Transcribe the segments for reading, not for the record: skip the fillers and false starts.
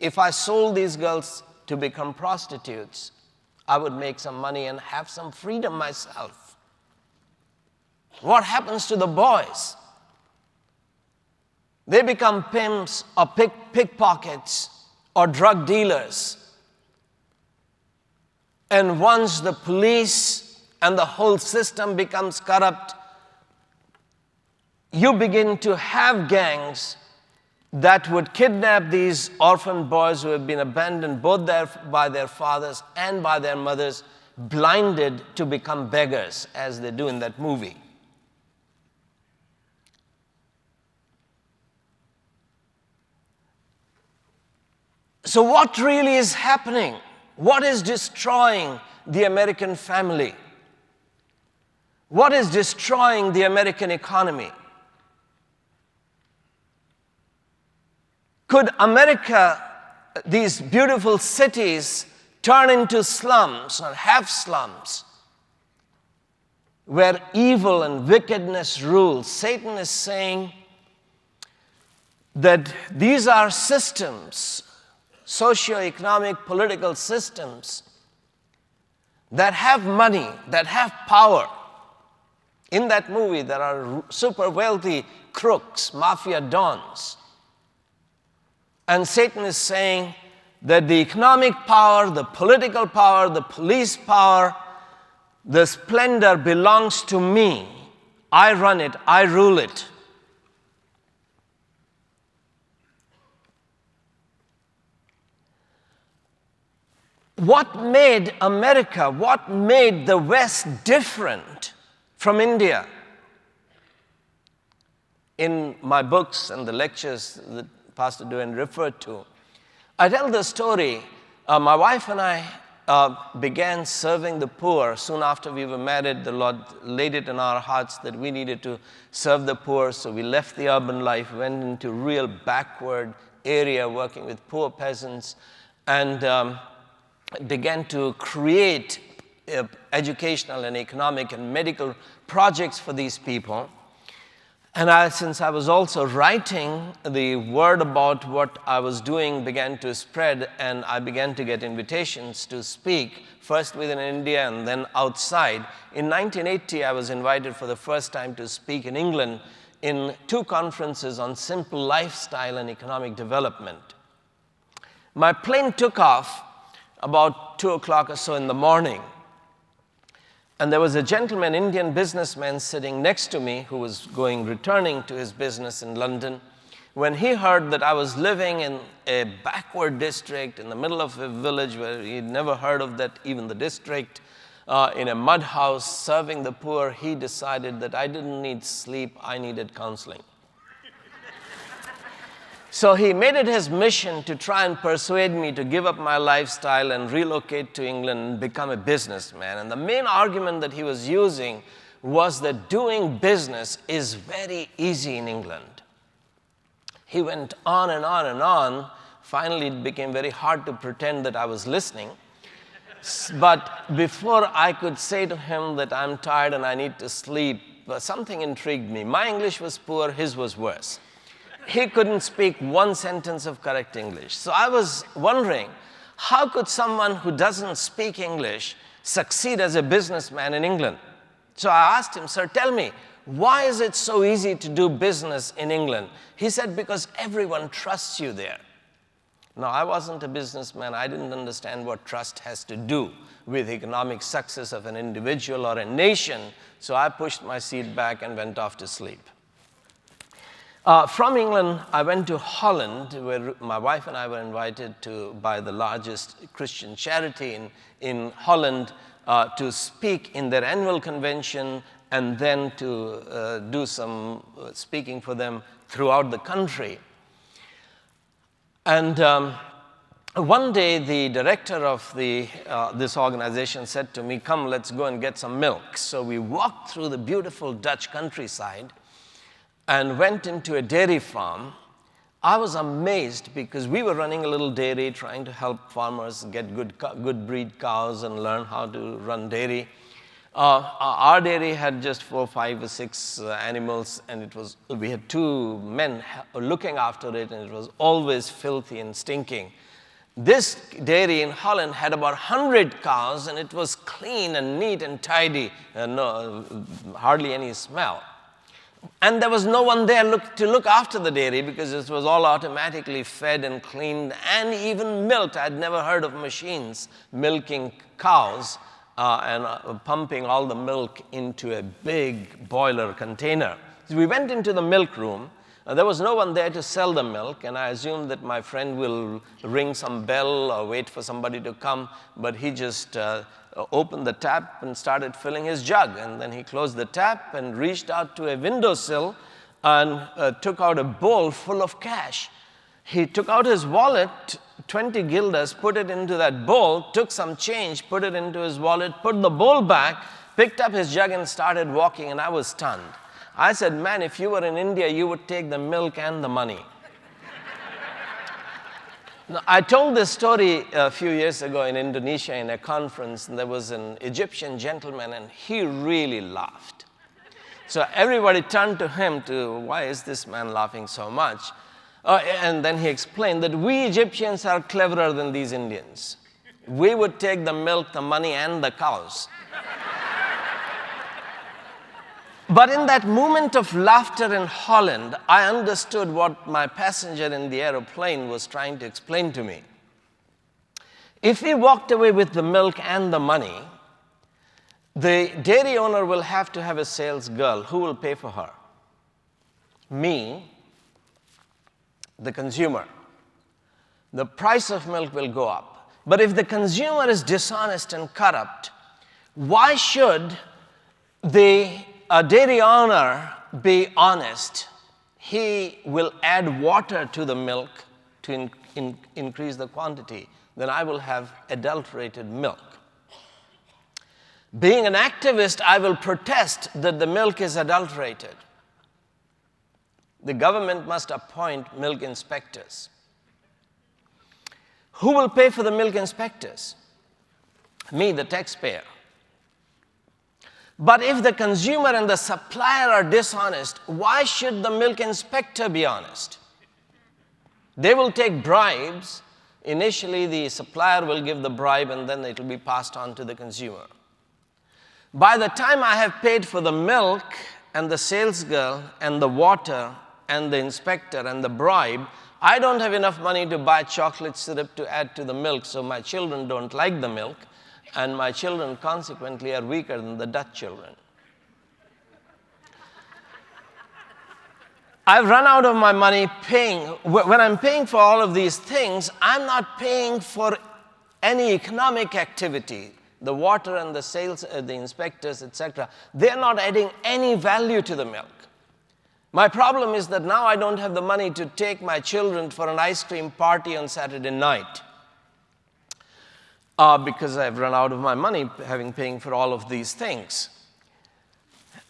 if I sold these girls to become prostitutes, I would make some money and have some freedom myself. What happens to the boys? They become pimps or pickpockets or drug dealers. And once the police and the whole system becomes corrupt, you begin to have gangs that would kidnap these orphan boys who have been abandoned both by their fathers and by their mothers, blinded to become beggars, as they do in that movie. So what really is happening? What is destroying the American family? What is destroying the American economy? Could America, these beautiful cities, turn into slums or have slums where evil and wickedness rules? Satan is saying that these are systems, socio-economic, political systems that have money, that have power. In that movie, there are super wealthy crooks, mafia dons. And Satan is saying that the economic power, the political power, the police power, the splendor belongs to me. I run it, I rule it. What made America, what made the West different from India? In my books and the lectures that Pastor Duane referred to, I tell the story. My wife and I began serving the poor soon after we were married. The Lord laid it in our hearts that we needed to serve the poor, so we left the urban life, went into real backward area working with poor peasants, and began to create educational and economic and medical projects for these people. And since I was also writing, the word about what I was doing began to spread, and I began to get invitations to speak, first within India and then outside. In 1980, I was invited for the first time to speak in England in 2 conferences on simple lifestyle and economic development. My plane took off about 2 o'clock or so in the morning. And there was a gentleman, Indian businessman, sitting next to me who was returning to his business in London. When he heard that I was living in a backward district in the middle of a village where he'd never heard of that, even the district, in a mud house serving the poor, he decided that I didn't need sleep, I needed counseling. So he made it his mission to try and persuade me to give up my lifestyle and relocate to England and become a businessman. And the main argument that he was using was that doing business is very easy in England. He went on and on and on. Finally, it became very hard to pretend that I was listening. But before I could say to him that I'm tired and I need to sleep, something intrigued me. My English was poor, his was worse. He couldn't speak 1 sentence of correct English. So I was wondering, how could someone who doesn't speak English succeed as a businessman in England? So I asked him, sir, tell me, why is it so easy to do business in England? He said, because everyone trusts you there. Now, I wasn't a businessman. I didn't understand what trust has to do with economic success of an individual or a nation. So I pushed my seat back and went off to sleep. From England, I went to Holland, where my wife and I were invited by the largest Christian charity in Holland to speak in their annual convention and then to do some speaking for them throughout the country. And one day, the director of this organization said to me, come, let's go and get some milk. So we walked through the beautiful Dutch countryside and went into a dairy farm. I was amazed because we were running a little dairy, trying to help farmers get good breed cows and learn how to run dairy. Our dairy had just 4, 5, or 6 animals, and we had 2 men looking after it, and it was always filthy and stinking. This dairy in Holland had about 100 cows, and it was clean and neat and tidy, hardly any smell. And there was no one there to look after the dairy because it was all automatically fed and cleaned and even milked. I'd never heard of machines milking cows and pumping all the milk into a big boiler container. So we went into the milk room. There was no one there to sell the milk, and I assumed that my friend will ring some bell or wait for somebody to come, but he just opened the tap and started filling his jug. And then he closed the tap and reached out to a windowsill and took out a bowl full of cash. He took out his wallet, 20 guilders, put it into that bowl, took some change, put it into his wallet, put the bowl back, picked up his jug and started walking, and I was stunned. I said, man, if you were in India, you would take the milk and the money. Now, I told this story a few years ago in Indonesia in a conference, and there was an Egyptian gentleman, and he really laughed. So everybody turned to him why is this man laughing so much? And then he explained that we Egyptians are cleverer than these Indians. We would take the milk, the money, and the cows. But in that moment of laughter in Holland, I understood what my passenger in the aeroplane was trying to explain to me. If we walked away with the milk and the money, the dairy owner will have to have a sales girl. Who will pay for her? Me, the consumer. The price of milk will go up. But if the consumer is dishonest and corrupt, why should a dairy owner be honest? He will add water to the milk to increase the quantity. Then I will have adulterated milk. Being an activist, I will protest that the milk is adulterated. The government must appoint milk inspectors. Who will pay for the milk inspectors? Me, the taxpayer. But if the consumer and the supplier are dishonest, why should the milk inspector be honest? They will take bribes. Initially, the supplier will give the bribe, and then it will be passed on to the consumer. By the time I have paid for the milk and the sales girl and the water and the inspector and the bribe, I don't have enough money to buy chocolate syrup to add to the milk, so my children don't like the milk, and my children consequently are weaker than the Dutch children. I've run out of my money paying. When I'm paying for all of these things, I'm not paying for any economic activity. The water and the sales, the inspectors, etc., they're not adding any value to the milk. My problem is that now I don't have the money to take my children for an ice cream party on Saturday night because I've run out of my money paying for all of these things.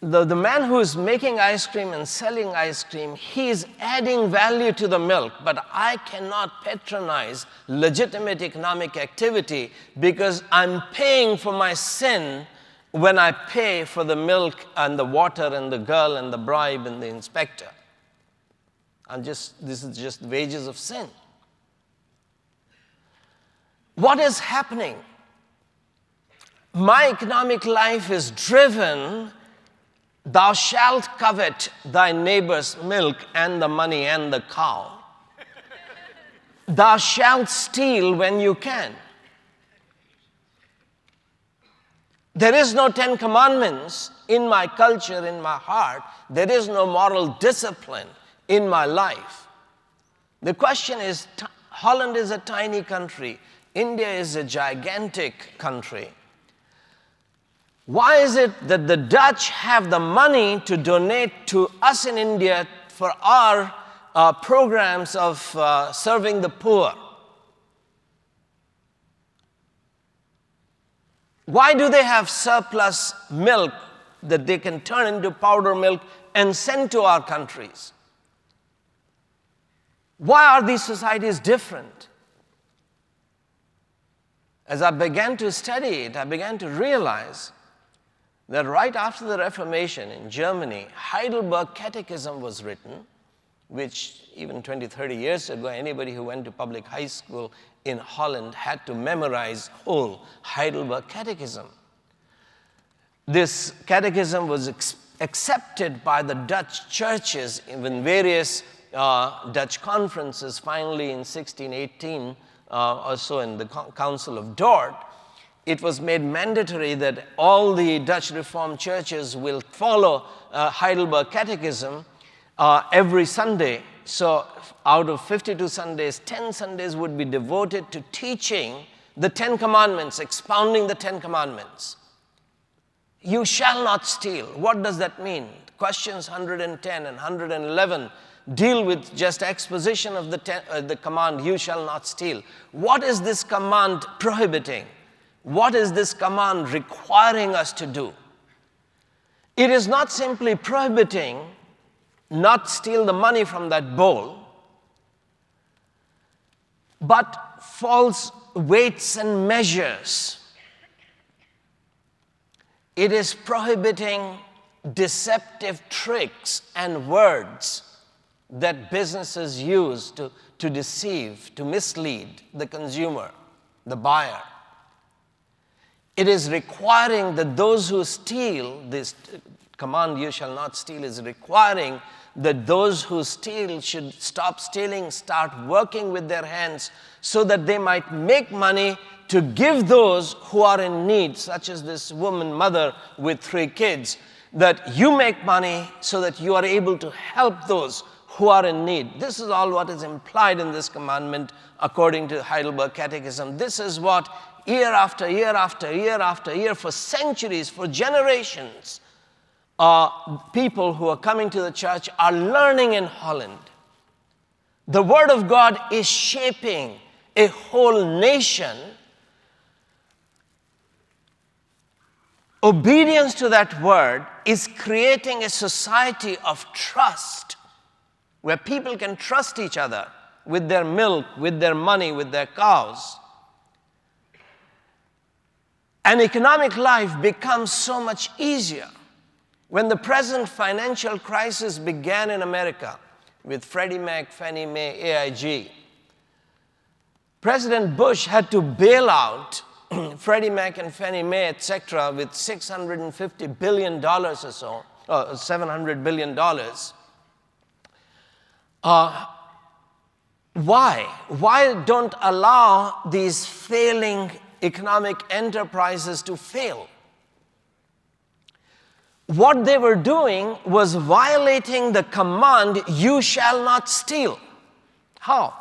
The man who is making ice cream and selling ice cream, he is adding value to the milk, but I cannot patronize legitimate economic activity because I'm paying for my sin when I pay for the milk and the water and the girl and the bribe and the inspector. This is just wages of sin. What is happening? My economic life is driven. Thou shalt covet thy neighbor's milk and the money and the cow. Thou shalt steal when you can. There is no 10 commandments in my culture, in my heart. There is no moral discipline in my life. The question is, Holland is a tiny country. India is a gigantic country. Why is it that the Dutch have the money to donate to us in India for our programs of serving the poor? Why do they have surplus milk that they can turn into powder milk and send to our countries? Why are these societies different? As I began to study it, I began to realize that right after the Reformation in Germany, Heidelberg Catechism was written, which even 20, 30 years ago, anybody who went to public high school in Holland had to memorize whole Heidelberg Catechism. This catechism was accepted by the Dutch churches in various Dutch conferences. Finally, in 1618 or so, in the Council of Dort, it was made mandatory that all the Dutch Reformed churches will follow Heidelberg Catechism every Sunday. So out of 52 Sundays, 10 Sundays would be devoted to teaching the 10 Commandments, expounding the 10 Commandments. You shall not steal. What does that mean? Questions 110 and 111 deal with just exposition of the command, you shall not steal. What is this command prohibiting? What is this command requiring us to do? It is not simply prohibiting not steal the money from that bowl, but false weights and measures. It is prohibiting deceptive tricks and words that businesses use to deceive, to mislead the consumer, the buyer. It is requiring that those who steal, this command, you shall not steal, is requiring that those who steal should stop stealing, start working with their hands so that they might make money to give those who are in need, such as this woman, mother with 3 kids, that you make money so that you are able to help those who are in need. This is all what is implied in this commandment according to Heidelberg Catechism. This is what year after year after year after year, for centuries, for generations, people who are coming to the church are learning in Holland. The Word of God is shaping a whole nation. Obedience to that Word is creating a society of trust, where people can trust each other with their milk, with their money, with their cows. And economic life becomes so much easier. When the present financial crisis began in America with Freddie Mac, Fannie Mae, AIG, President Bush had to bail out Freddie Mac and Fannie Mae, etc., with $650 billion or so, $700 billion. Why? Why don't allow these failing economic enterprises to fail? What they were doing was violating the command, you shall not steal. How?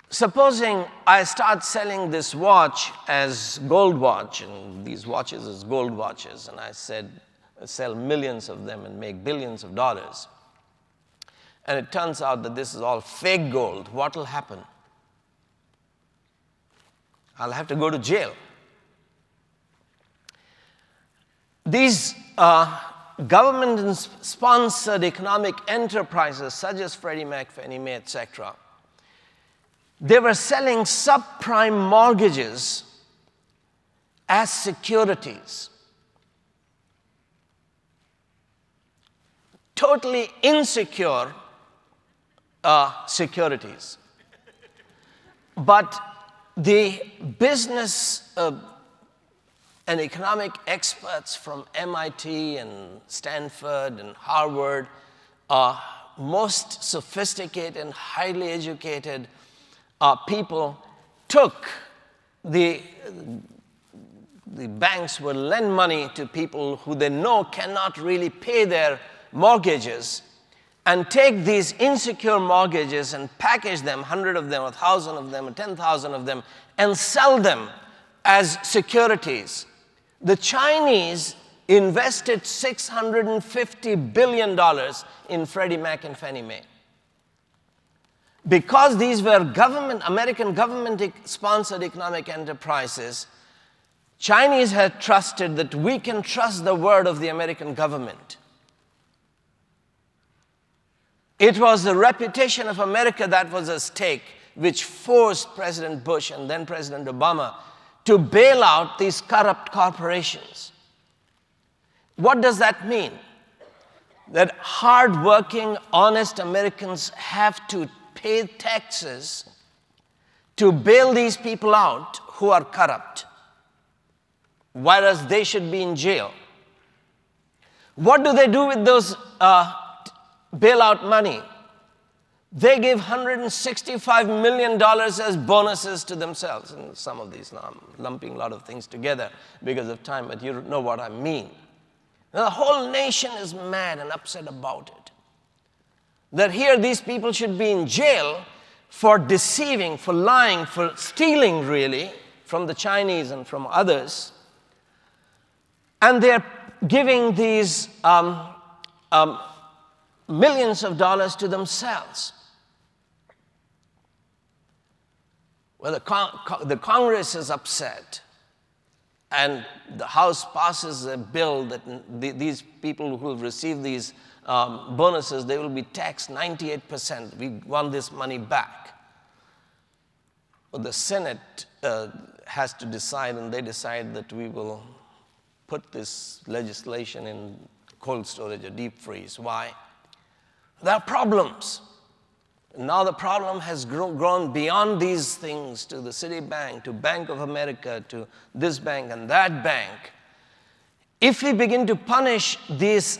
Supposing I start selling this watch as gold watch, and these watches as gold watches, and I sell millions of them and make billions of dollars. And it turns out that this is all fake gold. What will happen? I'll have to go to jail. These government-sponsored economic enterprises, such as Freddie Mac, Fannie Mae, etc., they were selling subprime mortgages as securities. Totally insecure securities. But the business and economic experts from MIT and Stanford and Harvard, most sophisticated and highly educated people, took the banks will lend money to people who they know cannot really pay their mortgages, and take these insecure mortgages and package them, 100 of them, 1,000 of them, 10,000 of them, and sell them as securities. The Chinese invested $650 billion in Freddie Mac and Fannie Mae. Because these were American government-sponsored economic enterprises, Chinese had trusted that we can trust the word of the American government. It was the reputation of America that was at stake, which forced President Bush and then President Obama to bail out these corrupt corporations. What does that mean? That hard-working, honest Americans have to pay taxes to bail these people out who are corrupt, whereas they should be in jail. What do they do with those bailout money? They give $165 million as bonuses to themselves. And some of these, now I'm lumping a lot of things together because of time, but you know what I mean. Now, the whole nation is mad and upset about it. That here these people should be in jail for deceiving, for lying, for stealing really from the Chinese and from others. And they're giving these millions of dollars to themselves. Well, the Congress is upset, and the House passes a bill that these people who have received these bonuses, they will be taxed 98%. We want this money back. But the Senate has to decide, and they decide that we will put this legislation in cold storage or deep freeze. Why? There are problems. Now the problem has grown beyond these things to the Citibank, to Bank of America, to this bank and that bank. If we begin to punish this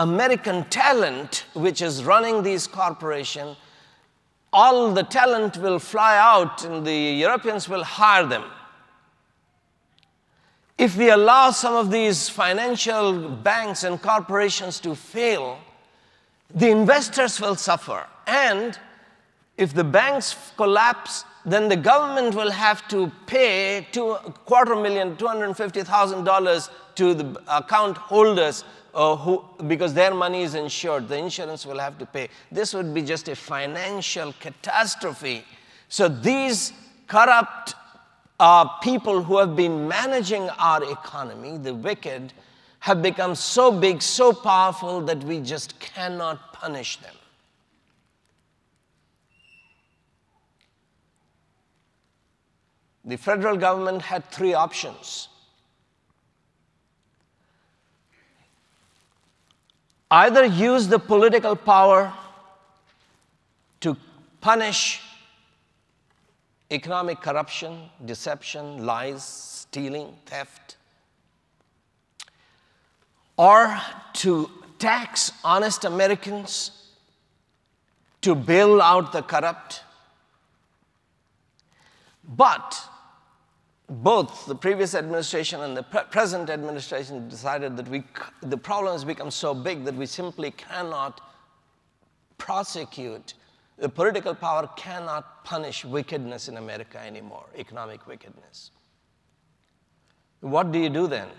American talent which is running these corporations, all the talent will fly out and the Europeans will hire them. If we allow some of these financial banks and corporations to fail, the investors will suffer. And if the banks collapse, then the government will have to pay $250,000 to the account holders because their money is insured. The insurance will have to pay. This would be just a financial catastrophe. So these corrupt people who have been managing our economy, the wicked, have become so big, so powerful that we just cannot punish them. The federal government had three options. Either use the political power to punish economic corruption, deception, lies, stealing, theft, or to tax honest Americans to bail out the corrupt. But both the previous administration and the present administration decided that the problem has become so big that we simply cannot prosecute. The political power cannot punish wickedness in America anymore, economic wickedness. What do you do then?